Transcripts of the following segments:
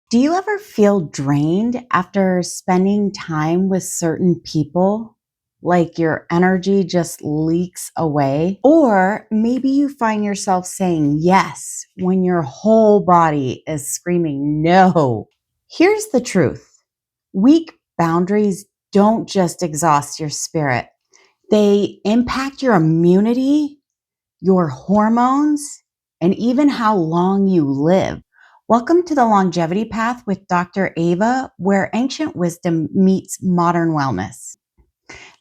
Do you ever feel drained after spending time with certain people? Like your energy just leaks away? Or maybe you find yourself saying yes when your whole body is screaming no. Here's the truth: weak boundaries don't just exhaust your spirit, they impact your immunity, your hormones, and even how long you live. Welcome to the Longevity Path with Dr. Ava, where ancient wisdom meets modern wellness.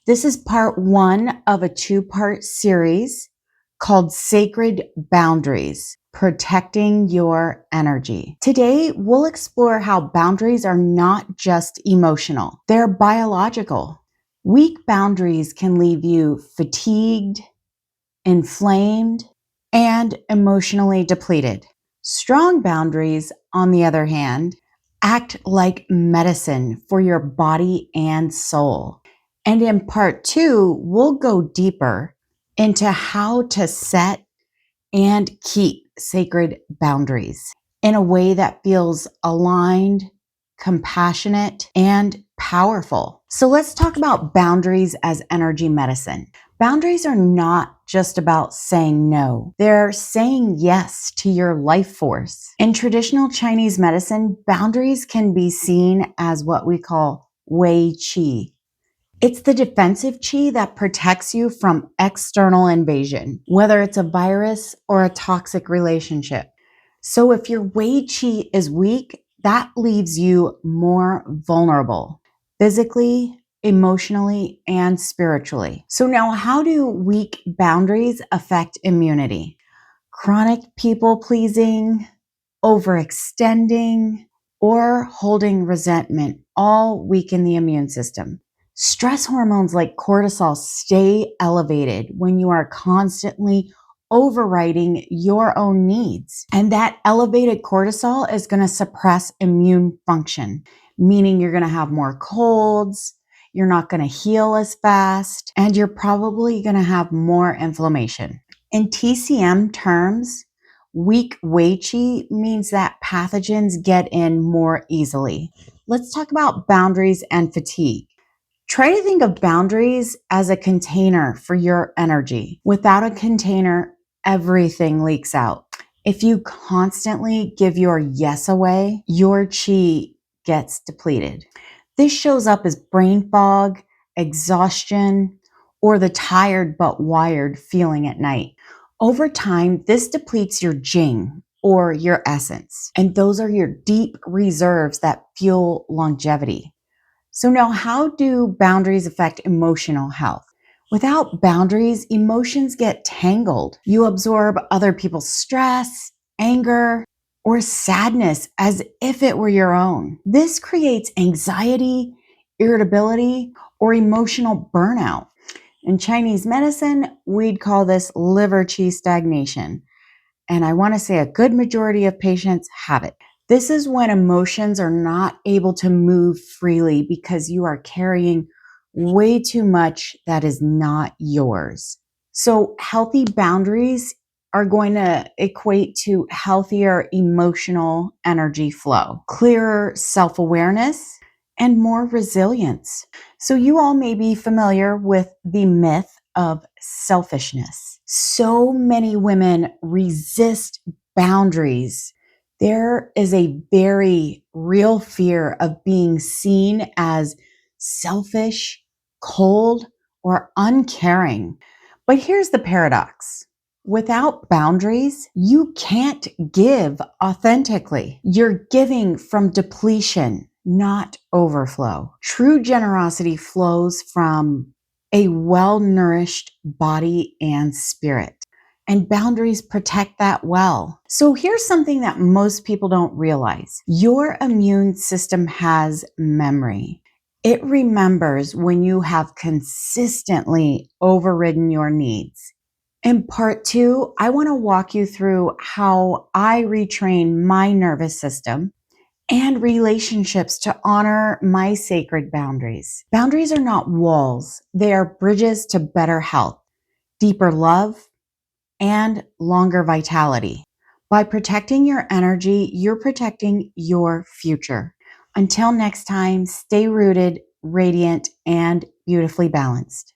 This is part one of a two-part series called Sacred Boundaries, Protecting Your Energy. Today, we'll explore how boundaries are not just emotional, they're biological. Weak boundaries can leave you fatigued, inflamed, and emotionally depleted. Strong boundaries, on the other hand, act like medicine for your body and soul. And in part two, we'll go deeper into how to set and keep sacred boundaries in a way that feels aligned, compassionate, and powerful. So let's talk about boundaries as energy medicine. Boundaries are not just about saying no. They're saying yes to your life force. In traditional Chinese medicine, boundaries can be seen as what we call wei qi. It's the defensive chi that protects you from external invasion, whether it's a virus or a toxic relationship. So if your wei qi is weak, that leaves you more vulnerable, physically, emotionally, and spiritually. So now, how do weak boundaries affect immunity? Chronic people pleasing, overextending, or holding resentment all weaken the immune system. Stress hormones like cortisol stay elevated when you are constantly overriding your own needs. And that elevated cortisol is going to suppress immune function, meaning you're going to have more colds, you're not going to heal as fast, and you're probably going to have more inflammation. In TCM terms, weak wei qi means that pathogens get in more easily. Let's talk about boundaries and fatigue. Try to think of boundaries as a container for your energy. Without a container, everything leaks out. If you constantly give your yes away, your chi gets depleted. This shows up as brain fog, exhaustion, or the tired but wired feeling at night. Over time, this depletes your jing, or your essence, and those are your deep reserves that fuel longevity. So now, how do boundaries affect emotional health? Without boundaries, emotions get tangled. You absorb other people's stress, anger, or sadness as if it were your own. This creates anxiety, irritability, or emotional burnout. In Chinese medicine, we'd call this liver qi stagnation. And I want to say a good majority of patients have it. This is when emotions are not able to move freely because you are carrying way too much that is not yours. So healthy boundaries are going to equate to healthier emotional energy flow, clearer self-awareness, and more resilience. So you all may be familiar with the myth of selfishness. So many women resist boundaries. There is a very real fear of being seen as selfish, cold, or uncaring. But here's the paradox. Without boundaries, you can't give authentically. You're giving from depletion, not overflow. True generosity flows from a well-nourished body and spirit. And boundaries protect that well. So here's something that most people don't realize. Your immune system has memory. It remembers when you have consistently overridden your needs. In part two, I want to walk you through how I retrain my nervous system and relationships to honor my sacred boundaries. Boundaries are not walls. They are bridges to better health, deeper love, and longer vitality. By protecting your energy, you're protecting your future. Until next time, stay rooted, radiant, and beautifully balanced.